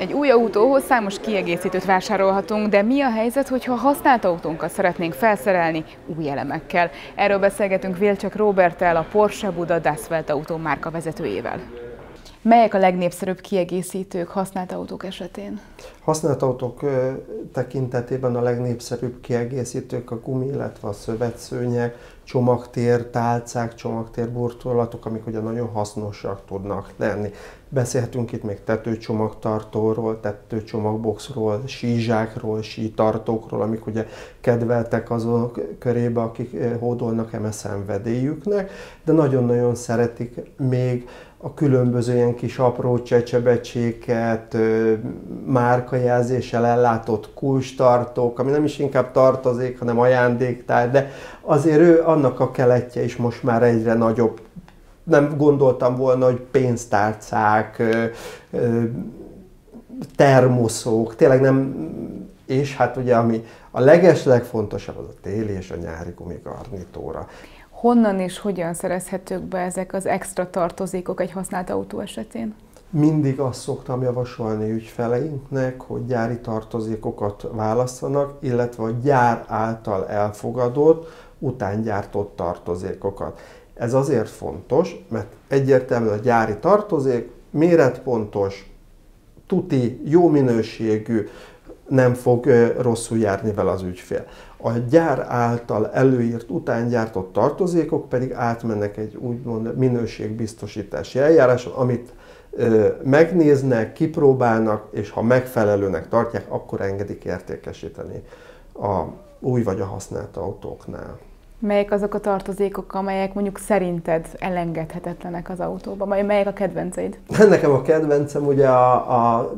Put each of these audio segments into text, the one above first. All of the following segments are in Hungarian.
Egy új autóhoz számos kiegészítőt vásárolhatunk, de mi a helyzet, hogyha használt autónkat szeretnénk felszerelni új elemekkel? Erről beszélgetünk Vélcsek Róberttel, a Porsche Buda Dasvelt Autó márka vezetőjével. Melyek a legnépszerűbb kiegészítők használt autók esetén? Használt autók tekintetében a legnépszerűbb kiegészítők a gumi, illetve a szövetszőnyeg, csomagtér tálcák, csomagtér burkolatok, amik ugye nagyon hasznosak tudnak lenni. Beszélhetünk itt még tetőcsomagtartóról, tetőcsomagboxról, sízsákról, sítartókról, amik ugye kedveltek azok körébe, akik hódolnak eme szenvedélyüknek, de nagyon-nagyon szeretik még a különböző ilyen kis apró csecsebecséket, márkajelzéssel ellátott kulcstartók, ami nem is inkább tartozék, hanem ajándéktár, de azért annak a keletje is most már egyre nagyobb. Nem gondoltam volna, hogy pénztárcák, termoszok, tényleg nem, és hát ugye ami a legeslegfontosabb az a téli és a nyári gumigarnitúra. Honnan és hogyan szerezhetők be ezek az extra tartozékok egy használt autó esetén? Mindig azt szoktam javasolni ügyfeleinknek, hogy gyári tartozékokat válasszanak, illetve a gyár által elfogadott, utángyártott tartozékokat. Ez azért fontos, mert egyértelműen a gyári tartozék méretpontos, tuti, jó minőségű, nem fog rosszul járni vele az ügyfél. A gyár által előírt, utángyártott tartozékok pedig átmennek egy úgymond minőségbiztosítási eljáráson, amit megnéznek, kipróbálnak, és ha megfelelőnek tartják, akkor engedik értékesíteni a új vagy a használt autóknál. Melyek azok a tartozékok, amelyek mondjuk szerinted elengedhetetlenek az autóban? Melyek a kedvenceid? Nekem a kedvencem ugye a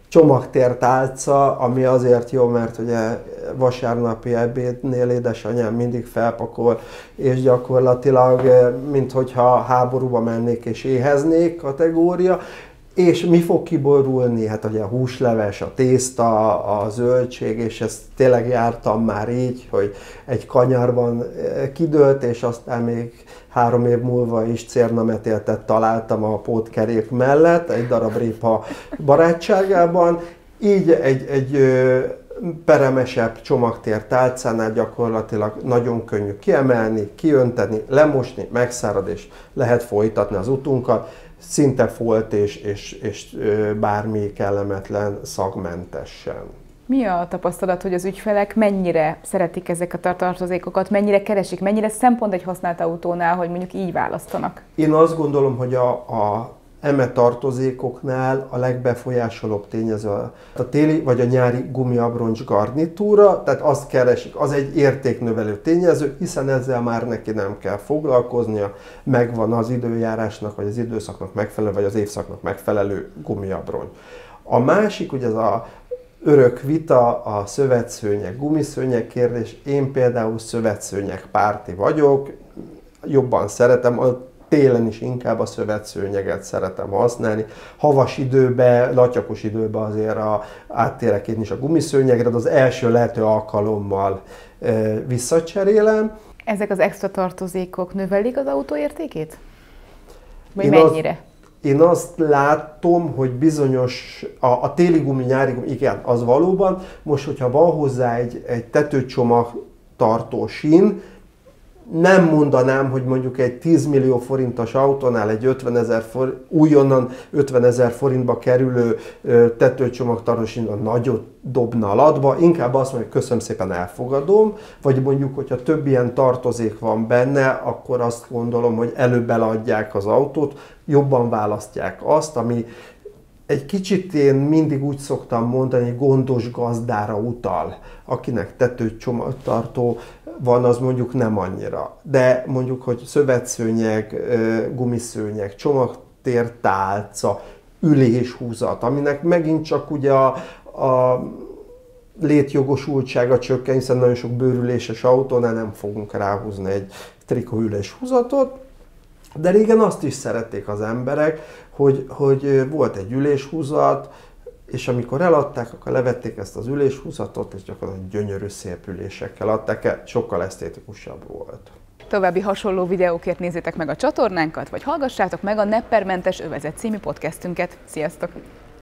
csomagtértálca, ami azért jó, mert ugye vasárnapi ebédnél édesanyám mindig felpakol, és gyakorlatilag, minthogyha háborúba mennék és éheznék kategória. És mi fog kiborulni? Hát ugye a húsleves, a tészta, a zöldség, és ezt tényleg jártam már így, hogy egy kanyarban kidőlt, és aztán még 3 év múlva is cérnametéltet találtam a pótkerék mellett, egy darab répa barátságában. Így egy peremesebb csomagtér tálcánál gyakorlatilag nagyon könnyű kiemelni, kiönteni, lemosni, megszárad, és lehet folytatni az utunkat. Szinte folt és bármi kellemetlen szagmentesen. Mi a tapasztalat, hogy az ügyfelek mennyire szeretik ezeket a tartozékokat, mennyire keresik, mennyire szempont egy használt autónál, hogy mondjuk így választanak? Én azt gondolom, hogy a eme tartozékoknál a legbefolyásolóbb tényező a téli vagy a nyári gumiabroncs garnitúra, tehát azt keresik, az egy értéknövelő tényező, hiszen ezzel már neki nem kell foglalkoznia, megvan az időjárásnak, vagy az időszaknak megfelelő, vagy az évszaknak megfelelő gumiabroncs. A másik, ugye ez a örök vita, a szövetszőnyeg, gumiszőnyeg kérdés. Én például szövetszőnyeg párti vagyok, jobban szeretem, télen is inkább a szövetszőnyeget szeretem használni. Havas időben, latyakos időben azért áttérek én is a gumiszőnyegre, de az első lehető alkalommal visszacserélem. Ezek az extra tartozékok növelik az autó értékét? Vagy mennyire? Én azt látom, hogy bizonyos, a téli gumi, nyári gumi, igen, az valóban. Most, hogyha van hozzá egy tetőcsomag tartó sín, nem mondanám, hogy mondjuk egy 10 millió forintos autónál egy 50 000 forint, újonnan 50 000 forintba kerülő tetőcsomagtartó sínnal nagyot dobna a latba. Inkább azt mondja, hogy köszönöm szépen, elfogadom. Vagy mondjuk, hogyha több ilyen tartozék van benne, akkor azt gondolom, hogy előbb eladják az autót, jobban választják azt, ami egy kicsit én mindig úgy szoktam mondani, gondos gazdára utal, akinek tetőcsomagtartó van, az mondjuk nem annyira. De mondjuk, hogy szövetszőnyeg, gumiszőnyeg, csomagtértálca, üléshúzat, aminek megint csak ugye a létjogosultsága csökken, hiszen nagyon sok bőrüléses autónál nem fogunk ráhúzni egy trikóüléshúzatot. De régen azt is szerették az emberek, hogy volt egy üléshúzat, és amikor eladták, akkor levették ezt az üléshúzatot, és gyakorlatilag gyönyörű szép ülésekkel adták el, sokkal esztétikusabb volt. További hasonló videókért nézzétek meg a csatornánkat, vagy hallgassátok meg a Neppermentes Övezet című podcastünket. Sziasztok!